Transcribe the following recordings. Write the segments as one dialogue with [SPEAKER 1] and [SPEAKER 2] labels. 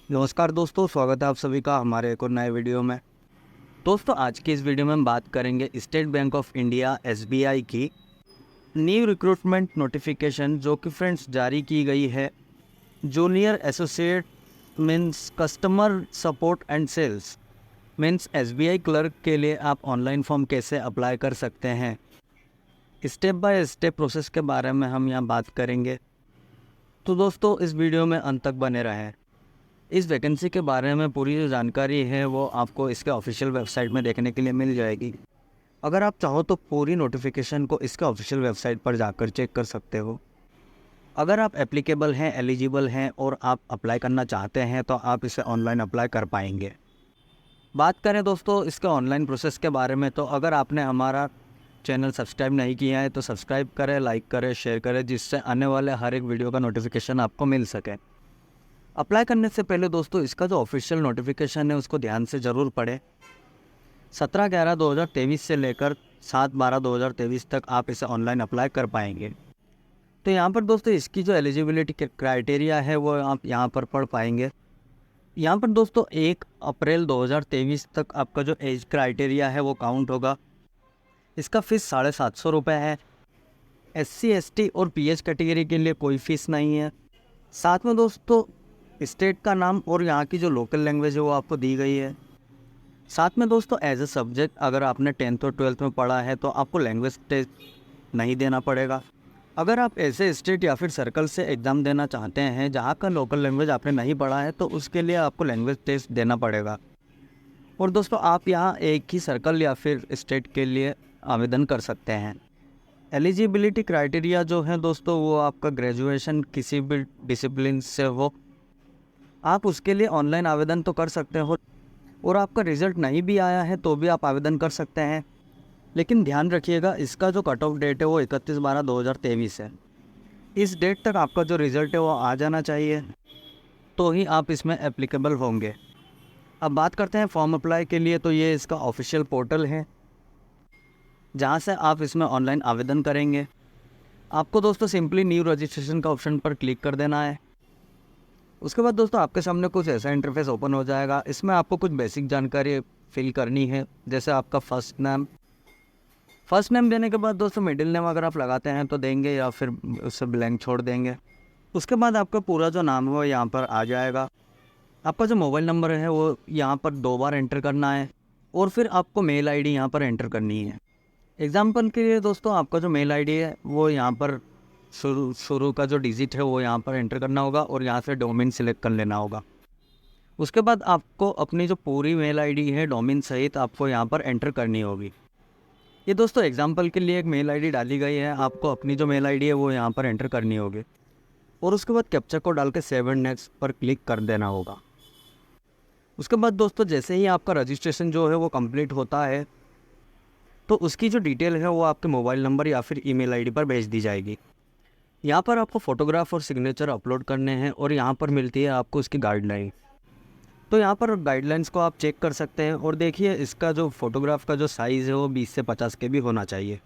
[SPEAKER 1] नमस्कार दोस्तों, स्वागत है आप सभी का हमारे एक और नए वीडियो में। दोस्तों, आज की इस वीडियो में हम बात करेंगे state bank of India SBI की न्यू रिक्रूटमेंट नोटिफिकेशन जो कि फ्रेंड्स जारी की गई है। Junior associate means customer support and sales means SBI clerk के लिए आप ऑनलाइन फॉर्म कैसे अप्लाई कर सकते हैं, स्टेप बाय स्टेप प्रोसेस के बारे में हम यहाँ बात करेंगे। तो दोस्तों, इस वीडियो में अंत तक बने रहें। इस वैकेंसी के बारे में पूरी जो जानकारी है वो आपको इसके ऑफिशियल वेबसाइट में देखने के लिए मिल जाएगी। अगर आप चाहो तो पूरी नोटिफिकेशन को इसके ऑफिशियल वेबसाइट पर जाकर चेक कर सकते हो। अगर आप एप्लीकेबल हैं, एलिजिबल हैं और आप अप्लाई करना चाहते हैं तो आप इसे ऑनलाइन अप्लाई कर पाएंगे। बात करें दोस्तों इसके ऑनलाइन प्रोसेस के बारे में, तो अगर आपने हमारा चैनल सब्सक्राइब नहीं किया है तो सब्सक्राइब करें, लाइक करें, शेयर करें, जिससे आने वाले हर एक वीडियो का नोटिफिकेशन आपको मिल सके। अप्लाई करने से पहले दोस्तों इसका जो ऑफिशियल नोटिफिकेशन है उसको ध्यान से ज़रूर पढ़ें। 17/11/2023 से लेकर 7/12/2023 तक आप इसे ऑनलाइन अप्लाई कर पाएंगे। तो यहाँ पर दोस्तों इसकी जो एलिजिबिलिटी क्राइटेरिया है वो आप यहाँ पर पढ़ पाएंगे। यहाँ पर दोस्तों 1 अप्रैल 2023 तक आपका जो एज क्राइटेरिया है वो काउंट होगा। इसका फ़ीस 750 रुपये है। SC ST और PH कैटेगरी के लिए कोई फ़ीस नहीं है। साथ में दोस्तों स्टेट का नाम और यहाँ की जो लोकल लैंग्वेज है वो आपको दी गई है। साथ में दोस्तों एज ए सब्जेक्ट अगर आपने 10th और 12th में पढ़ा है तो आपको लैंग्वेज टेस्ट नहीं देना पड़ेगा। अगर आप ऐसे स्टेट या फिर सर्कल से एग्ज़ाम देना चाहते हैं जहाँ का लोकल लैंग्वेज आपने नहीं पढ़ा है तो उसके लिए आपको लैंग्वेज टेस्ट देना पड़ेगा। और दोस्तों आप यहाँ एक ही सर्कल या फिर स्टेट के लिए आवेदन कर सकते हैं। एलिजिबिलिटी क्राइटेरिया जो है दोस्तों वो आपका ग्रेजुएशन किसी भी डिसिप्लिन से हो, आप उसके लिए ऑनलाइन आवेदन तो कर सकते हो। और आपका रिज़ल्ट नहीं भी आया है तो भी आप आवेदन कर सकते हैं। लेकिन ध्यान रखिएगा इसका जो कट ऑफ डेट है वो 31/12/2023 है। इस डेट तक आपका जो रिज़ल्ट है वो आ जाना चाहिए, तो ही आप इसमें एप्लीकेबल होंगे। अब बात करते हैं फॉर्म अप्लाई के लिए, तो ये इसका ऑफिशियल पोर्टल है जहाँ से आप इसमें ऑनलाइन आवेदन करेंगे। आपको दोस्तों सिंपली न्यू रजिस्ट्रेशन का ऑप्शन पर क्लिक कर देना है। उसके बाद दोस्तों आपके सामने कुछ ऐसा इंटरफेस ओपन हो जाएगा। इसमें आपको कुछ बेसिक जानकारी फिल करनी है, जैसे आपका फर्स्ट नेम देने के बाद दोस्तों मिडिल नेम अगर आप लगाते हैं तो देंगे या फिर उससे ब्लैंक छोड़ देंगे। उसके बाद आपका पूरा जो नाम है वो यहाँ पर आ जाएगा। आपका जो मोबाइल नंबर है वो यहाँ पर 2 बार एंटर करना है और फिर आपको मेल आईडी यहाँ पर एंटर करनी है। एग्जाम्पल के लिए दोस्तों आपका जो मेल आईडी है वो यहाँ पर शुरू का जो डिजिट है वो यहाँ पर एंटर करना होगा और यहाँ से डोमेन सिलेक्ट कर लेना होगा। उसके बाद आपको अपनी जो पूरी मेल आईडी है डोमेन सहित आपको यहाँ पर एंटर करनी होगी। ये दोस्तों एग्जांपल के लिए एक मेल आईडी डाली गई है, आपको अपनी जो मेल आईडी है वो यहाँ पर एंटर करनी होगी और उसके बाद कैप्चा कोड डाल के सेव एंड नेक्स्ट पर क्लिक कर देना होगा। उसके बाद दोस्तों जैसे ही आपका रजिस्ट्रेशन जो है वो कंप्लीट होता है तो उसकी जो डिटेल है वो आपके मोबाइल नंबर या फिर ईमेल आईडी पर भेज दी जाएगी। यहाँ पर आपको फ़ोटोग्राफ और सिग्नेचर अपलोड करने हैं और यहाँ पर मिलती है आपको इसकी गाइडलाइन। तो यहाँ पर गाइडलाइंस को आप चेक कर सकते हैं और देखिए इसका जो फ़ोटोग्राफ का जो साइज़ है वो 20 से 50 के भी होना चाहिए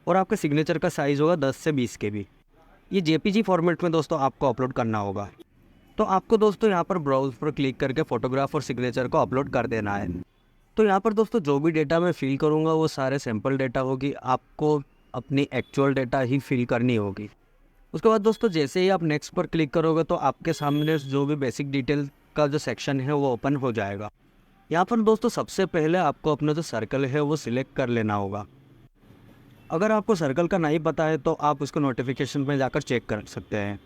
[SPEAKER 1] और आपके सिग्नेचर का साइज़ होगा 10 से 20 के भी। ये JPG फॉर्मेट में दोस्तों आपको अपलोड करना होगा। तो आपको दोस्तों यहाँ पर ब्राउज़ पर क्लिक करके फ़ोटोग्राफ और सिग्नेचर को अपलोड कर देना है। तो यहाँ पर दोस्तों जो भी डेटा मैं फिल करूँगा वो सारे सैम्पल डेटा होगी, आपको अपनी एक्चुअल डेटा ही फिल करनी होगी। उसके बाद दोस्तों जैसे ही आप नेक्स्ट पर क्लिक करोगे तो आपके सामने जो भी बेसिक डिटेल का जो सेक्शन है वो ओपन हो जाएगा। यहाँ पर दोस्तों सबसे पहले आपको अपना जो सर्कल है वो सिलेक्ट कर लेना होगा। अगर आपको सर्कल का नहीं पता है तो आप उसको नोटिफिकेशन में जाकर चेक कर सकते हैं।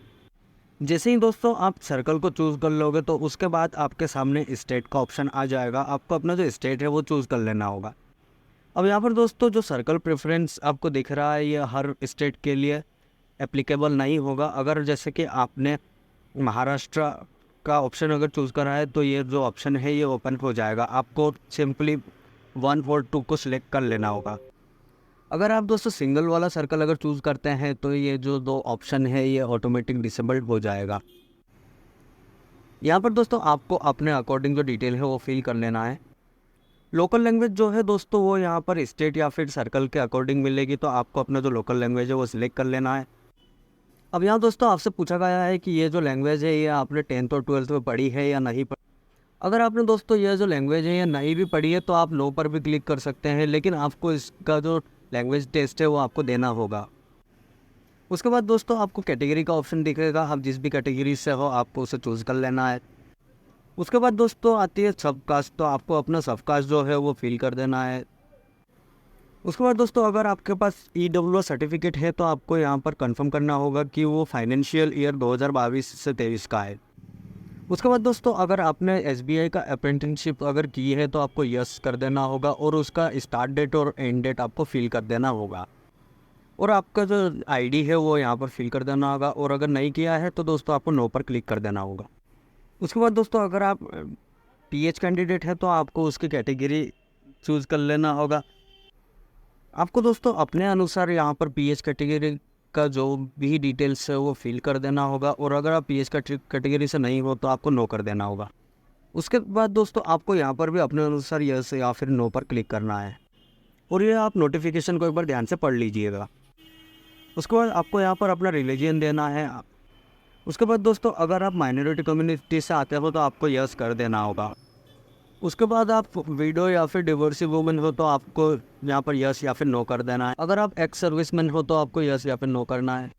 [SPEAKER 1] जैसे ही दोस्तों आप सर्कल को चूज़ कर लोगे तो उसके बाद आपके सामने स्टेट का ऑप्शन आ जाएगा। आपको अपना जो स्टेट है वो चूज़ कर लेना होगा। अब यहाँ पर दोस्तों जो सर्कल प्रेफरेंस आपको दिख रहा है ये हर स्टेट के लिए एप्लीकेबल नहीं होगा। अगर जैसे कि आपने महाराष्ट्र का ऑप्शन अगर चूज़ करा है तो ये जो ऑप्शन है ये ओपन हो जाएगा। आपको सिंपली 1 और 2 को सिलेक्ट कर लेना होगा। अगर आप दोस्तों सिंगल वाला सर्कल अगर चूज़ करते हैं तो ये जो 2 ऑप्शन है ये ऑटोमेटिक डिसेबल्ड हो जाएगा। यहाँ पर दोस्तों आपको अपने अकॉर्डिंग जो डिटेल है वो फिल कर लेना है। लोकल लैंग्वेज जो है दोस्तों वो यहाँ पर स्टेट या फिर सर्कल के अकॉर्डिंग मिलेगी, तो आपको अपना जो लोकल लैंग्वेज है वो सिलेक्ट कर लेना है। अब यहाँ दोस्तों आपसे पूछा गया है कि ये जो लैंग्वेज है ये आपने 10th और 12th में पढ़ी है या नहीं पढ़ी। अगर आपने दोस्तों ये जो लैंग्वेज है या नहीं भी पढ़ी है तो आप नो पर भी क्लिक कर सकते हैं, लेकिन आपको इसका जो लैंग्वेज टेस्ट है वो आपको देना होगा। उसके बाद दोस्तों आपको कैटेगरी का ऑप्शन दिखेगा, आप जिस भी कैटेगरी से हो आपको उसे चूज़ कर लेना है। उसके बाद दोस्तों आती है सब कास्ट, तो आपको अपना सब कास्ट जो है वो फिल कर देना है। उसके बाद दोस्तों अगर आपके पास EWS सर्टिफिकेट है तो आपको यहाँ पर कंफर्म करना होगा कि वो फाइनेंशियल ईयर 2022 से 23 का है। उसके बाद दोस्तों अगर आपने SBI का अप्रेंटिसशिप अगर की है तो आपको यस कर देना होगा और उसका स्टार्ट डेट और एंड डेट आपको फिल कर देना होगा, और आपका जो ID है वो यहाँ पर फिल कर देना होगा। और अगर नहीं किया है तो दोस्तों आपको नो पर क्लिक कर देना होगा। उसके बाद दोस्तों अगर आप PH कैंडिडेट है तो आपको उसकी कैटेगरी चूज़ कर लेना होगा। आपको दोस्तों अपने अनुसार यहाँ पर PH कैटेगरी का जो भी डिटेल्स है वो फिल कर देना होगा, और अगर आप PH कैटेगरी से नहीं हो तो आपको नो कर देना होगा। उसके बाद दोस्तों आपको यहाँ पर भी अपने अनुसार यस या फिर नो पर क्लिक करना है, और ये आप नोटिफिकेशन को एक बार ध्यान से पढ़ लीजिएगा। उसके बाद आपको यहाँ पर अपना रिलीजन देना है। उसके बाद दोस्तों अगर आप माइनॉरिटी कम्युनिटी से आते हो तो आपको यस कर देना होगा। उसके बाद आप विडो या फिर डिवोर्सी वुमन हो तो आपको यहाँ पर यस या फिर नो कर देना है। अगर आप एक्स सर्विसमैन हो तो आपको यस या फिर नो करना है,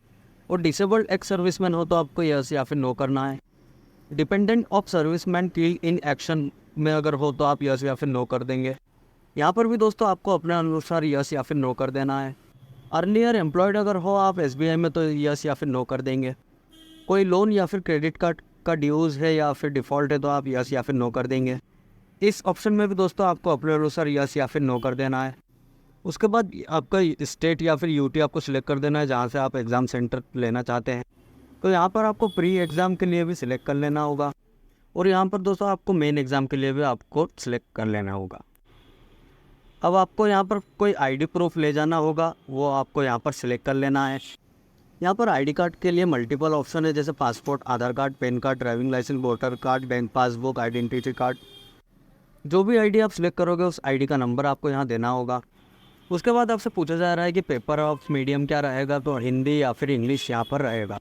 [SPEAKER 1] और डिसेबल्ड एक्स सर्विसमैन हो तो आपको यस या फिर नो करना है। Dependent of serviceman killed in action में अगर हो तो आप यस या फिर नो कर देंगे। यहाँ पर भी दोस्तों आपको अपने अनुसार यस या फिर नो कर देना है। अर्लियर एम्प्लॉयड अगर हो आप SBI में तो यस या फिर नो कर देंगे। कोई लोन या फिर क्रेडिट कार्ड का ड्यूज़ है या फिर डिफ़ॉल्ट है तो आप यस या फिर नो कर देंगे। इस ऑप्शन में भी दोस्तों आपको अपने अनुसार यस या फिर नो कर देना है। उसके बाद आपका स्टेट या फिर UT आपको सिलेक्ट कर देना है जहाँ से आप एग्ज़ाम सेंटर लेना चाहते हैं। तो यहाँ पर आपको प्री एग्ज़ाम के लिए भी सिलेक्ट कर लेना होगा, और यहाँ पर दोस्तों आपको मेन एग्ज़ाम के लिए भी आपको सिलेक्ट कर लेना होगा। अब आपको यहाँ पर कोई ID प्रूफ ले जाना होगा, वो आपको यहाँ पर सिलेक्ट कर लेना है। यहाँ पर ID कार्ड के लिए मल्टीपल ऑप्शन है, जैसे passport, Aadhaar card, PAN card, driving licence, voter card, bank passbook, identity card. जो भी ID आप सिलेक्ट करोगे उस ID का नंबर आपको यहाँ देना होगा। उसके बाद आपसे पूछा जा रहा है कि पेपर ऑफ मीडियम क्या रहेगा, तो हिंदी या फिर इंग्लिश यहाँ पर रहेगा।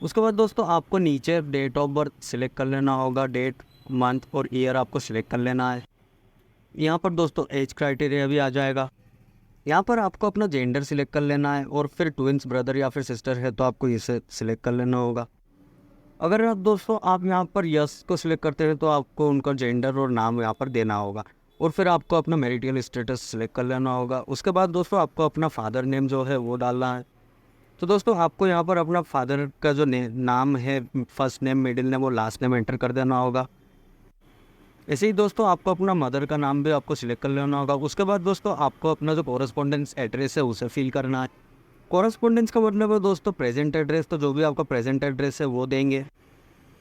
[SPEAKER 1] उसके बाद दोस्तों आपको नीचे डेट ऑफ बर्थ सिलेक्ट कर लेना होगा, डेट, मंथ और ईयर आपको सिलेक्ट कर लेना है। यहाँ पर दोस्तों एज क्राइटेरिया भी आ जाएगा। यहाँ पर आपको अपना जेंडर सिलेक्ट कर लेना है, और फिर ट्विंस ब्रदर या फिर सिस्टर है तो आपको इसे सिलेक्ट कर लेना होगा। अगर आप दोस्तों आप यहाँ पर यस को सिलेक्ट करते हैं तो आपको उनका जेंडर और नाम यहाँ पर देना होगा, और फिर आपको अपना मैरिटल स्टेटस सिलेक्ट कर लेना होगा। उसके बाद दोस्तों आपको अपना फादर नेम जो है वो डालना है। तो दोस्तों आपको यहाँ पर अपना फादर का जो नाम है, फर्स्ट नेम, मिडिल नेम और लास्ट नेम एंटर कर देना होगा। ऐसे ही दोस्तों आपको अपना मदर का नाम भी आपको सिलेक्ट कर लेना होगा। उसके बाद दोस्तों आपको अपना जो कॉरेस्पॉन्डेंस एड्रेस है उसे फिल करना है। कॉरेस्पॉन्डेंस का मतलब है दोस्तों प्रेजेंट एड्रेस, तो जो भी आपका प्रेजेंट एड्रेस है वो देंगे।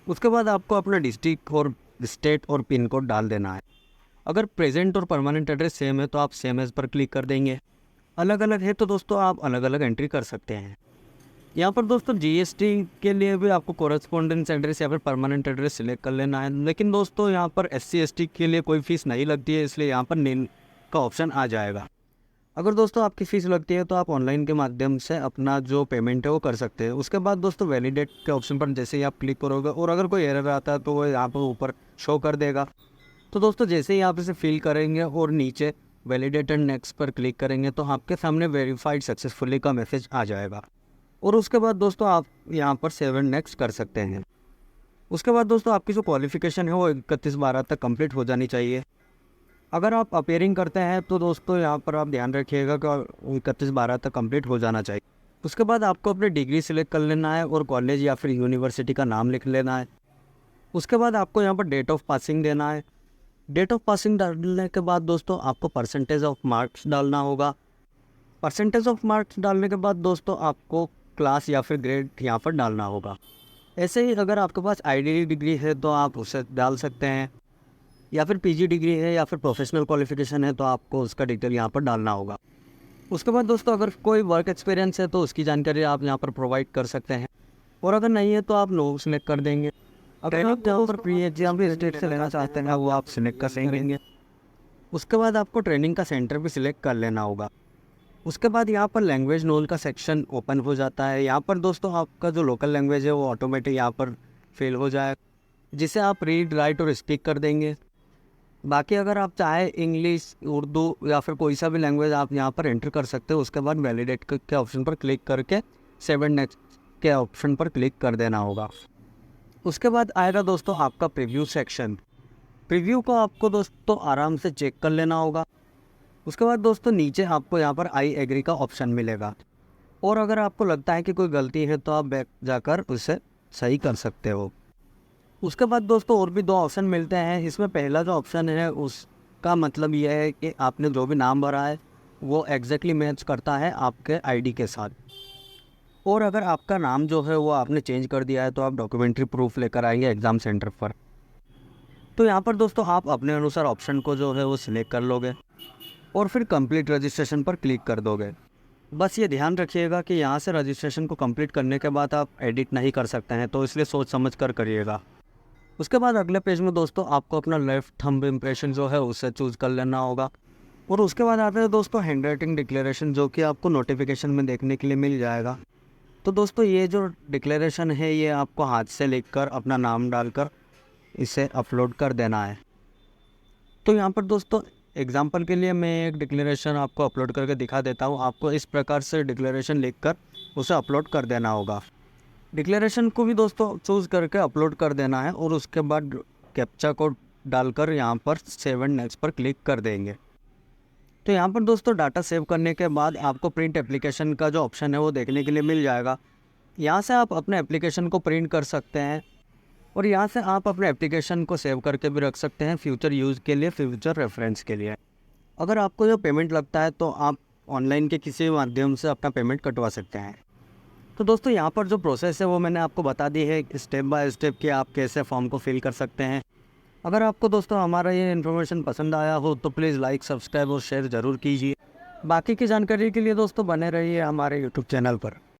[SPEAKER 1] उसके बाद आपको अपना डिस्ट्रिक्ट और स्टेट और पिन कोड डाल देना है। अगर प्रेजेंट और परमानेंट एड्रेस सेम है तो आप सेम एज पर क्लिक कर देंगे। अलग अलग है तो दोस्तों आप अलग अलग एंट्री कर सकते हैं। यहाँ पर दोस्तों GST के लिए भी आपको कॉरेस्पॉन्डेंस एड्रेस या फिर परमानेंट एड्रेस सिलेक्ट कर लेना है, लेकिन दोस्तों यहाँ पर SC ST के लिए कोई फ़ीस नहीं लगती है, इसलिए यहाँ पर नील का ऑप्शन आ जाएगा। अगर दोस्तों आपकी फ़ीस लगती है तो आप ऑनलाइन के माध्यम से अपना जो पेमेंट है वो कर सकते हैं। उसके बाद दोस्तों वैलिडेट के ऑप्शन पर जैसे ही आप क्लिक करोगे और अगर कोई एरर आता है तो वो यहाँ पर ऊपर शो कर देगा। तो दोस्तों जैसे ही आप इसे फिल करेंगे और नीचे वैलिडेट एंड नेक्स्ट पर क्लिक करेंगे तो आपके सामने वेरीफाइड सक्सेसफुली का मैसेज आ जाएगा, और उसके बाद दोस्तों आप यहाँ पर सेव एंड नेक्स्ट कर सकते हैं। उसके बाद दोस्तों आपकी जो क्वालिफ़िकेशन है वो 31/12 तक कंप्लीट हो जानी चाहिए। अगर आप अपेयरिंग करते हैं तो दोस्तों यहाँ पर आप ध्यान रखिएगा कि 31/12 तक कंप्लीट हो जाना चाहिए। उसके बाद आपको अपनी डिग्री सिलेक्ट कर लेना है और कॉलेज या फिर यूनिवर्सिटी का नाम लिख लेना है। उसके बाद आपको यहाँ पर डेट ऑफ पासिंग देना है। डेट ऑफ पासिंग डालने के बाद दोस्तों आपको परसेंटेज ऑफ मार्क्स डालना होगा। परसेंटेज ऑफ मार्क्स डालने के बाद दोस्तों आपको क्लास या फिर ग्रेड यहाँ पर डालना होगा। ऐसे ही अगर आपके पास IDD डिग्री है तो आप उसे डाल सकते हैं, या फिर PG डिग्री है या फिर प्रोफेशनल क्वालिफिकेशन है तो आपको उसका डिटेल यहाँ पर डालना होगा। उसके बाद दोस्तों अगर कोई वर्क एक्सपीरियंस है तो उसकी जानकारी आप यहाँ पर प्रोवाइड कर सकते हैं, और अगर नहीं है तो आप नो सिलेक्ट कर देंगे। अगर आप यहाँ पर प्री एग्जाम भी स्टेट से लेना चाहते हैं वो आप सिलेक्ट कर देंगे। उसके बाद आपको ट्रेनिंग का सेंटर भी सिलेक्ट कर लेना होगा। उसके बाद यहाँ पर लैंग्वेज नोल का सेक्शन ओपन हो जाता है। यहाँ पर दोस्तों आपका जो लोकल लैंग्वेज है वो ऑटोमेटिक यहाँ पर फिल हो जाए, जिसे आप रीड राइट और स्पीक कर देंगे। बाकी अगर आप चाहे इंग्लिश, उर्दू या फिर कोई सा भी लैंग्वेज आप यहाँ पर एंटर कर सकते हो। उसके बाद वैलिडेट के ऑप्शन पर क्लिक करके 7 नेक्स्ट के ऑप्शन पर क्लिक कर देना होगा। उसके बाद आएगा दोस्तों आपका प्रीव्यू सेक्शन। प्रीव्यू को आपको दोस्तों आराम से चेक कर लेना होगा। उसके बाद दोस्तों नीचे आपको यहाँ पर आई एग्री का ऑप्शन मिलेगा, और अगर आपको लगता है कि कोई गलती है तो आप बैक जाकर उसे सही कर सकते हो। उसके बाद दोस्तों और भी 2 ऑप्शन मिलते हैं। इसमें पहला जो ऑप्शन है उसका मतलब यह है कि आपने जो भी नाम भरा है वो एग्जैक्टली मैच करता है आपके आईडी के साथ। और अगर आपका नाम जो है वो आपने चेंज कर दिया है तो आप डॉक्यूमेंट्री प्रूफ लेकर आएंगे एग्ज़ाम सेंटर पर। तो यहाँ पर दोस्तों आप अपने अनुसार ऑप्शन को जो है वो सिलेक्ट कर लोगे और फिर कंप्लीट रजिस्ट्रेशन पर क्लिक कर दोगे। बस ये ध्यान रखिएगा कि यहाँ से रजिस्ट्रेशन को कंप्लीट करने के बाद आप एडिट नहीं कर सकते हैं, तो इसलिए सोच समझ कर करिएगा। उसके बाद अगले पेज में दोस्तों आपको अपना लेफ्ट थंब इम्प्रेशन जो है उसे चूज़ कर लेना होगा। और उसके बाद आता है दोस्तों हैंड राइटिंग डिक्लेरेशन, जो कि आपको नोटिफिकेशन में देखने के लिए मिल जाएगा। तो दोस्तों ये जो डिक्लेरेशन है ये आपको हाथ से लिखकर अपना नाम डालकर इसे अपलोड कर देना है। तो यहाँ पर दोस्तों एग्जाम्पल के लिए मैं एक डिक्लेरेशन आपको अपलोड करके दिखा देता हूँ। आपको इस प्रकार से डिक्लेरेशन लिखकर उसे अपलोड कर देना होगा। डिक्लेरेशन को भी दोस्तों चूज़ करके अपलोड कर देना है और उसके बाद कैप्चा कोड डालकर यहाँ पर 7 नेक्स्ट पर क्लिक कर देंगे। तो यहाँ पर दोस्तों डाटा सेव करने के बाद आपको प्रिंट एप्लीकेशन का जो ऑप्शन है वो देखने के लिए मिल जाएगा। यहाँ से आप अपने एप्लीकेशन को प्रिंट कर सकते हैं और यहाँ से आप अपने एप्लीकेशन को सेव करके भी रख सकते हैं फ्यूचर यूज़ के लिए, फ्यूचर रेफरेंस के लिए। अगर आपको जो पेमेंट लगता है तो आप ऑनलाइन के किसी भी माध्यम से अपना पेमेंट कटवा सकते हैं। तो दोस्तों यहाँ पर जो प्रोसेस है वो मैंने आपको बता दी है स्टेप बाय स्टेप कि आप कैसे फॉर्म को फिल कर सकते हैं। अगर आपको दोस्तों हमारा ये इन्फॉर्मेशन पसंद आया हो तो प्लीज़ लाइक, सब्सक्राइब और शेयर ज़रूर कीजिए। बाकी की जानकारी के लिए दोस्तों बने रहिए हमारे यूट्यूब चैनल पर।